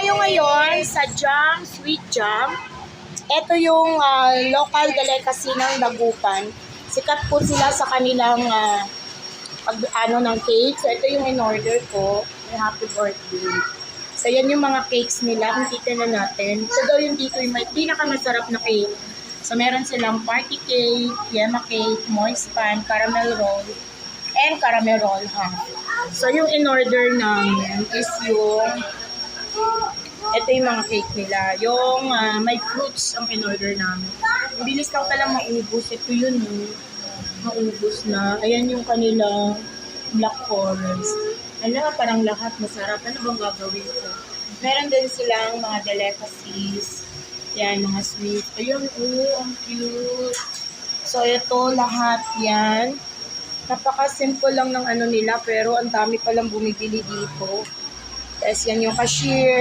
tayo ngayon sa jam, sweet jam. Ito yung local delicacy ng Dagupan. Sikat po sila sa kanilang ng cake. So, ito yung in-order ko. Happy birthday. So, yan yung mga cakes nila. Kung titignan natin. Ito daw yung dito yung pinakamasarap na cake. So, meron silang party cake, yema cake, moist pan, caramel roll, and caramel roll half. So, yung in-order namin is yung ito yung mga cake nila. Yung may fruits ang in-order namin. Bilis lang pala maubos. Ito yun, maubos na. Ayan yung kanilang black forest. Ala, parang lahat masarap. Ano bang gagawin ko? Meron din silang mga delicacies. Yan, mga sweet. Ayun, ang cute. So, ito lahat yan. Napaka-simple lang ng ano nila, pero ang dami palang bumibili dito. Tapos yan yung cashier.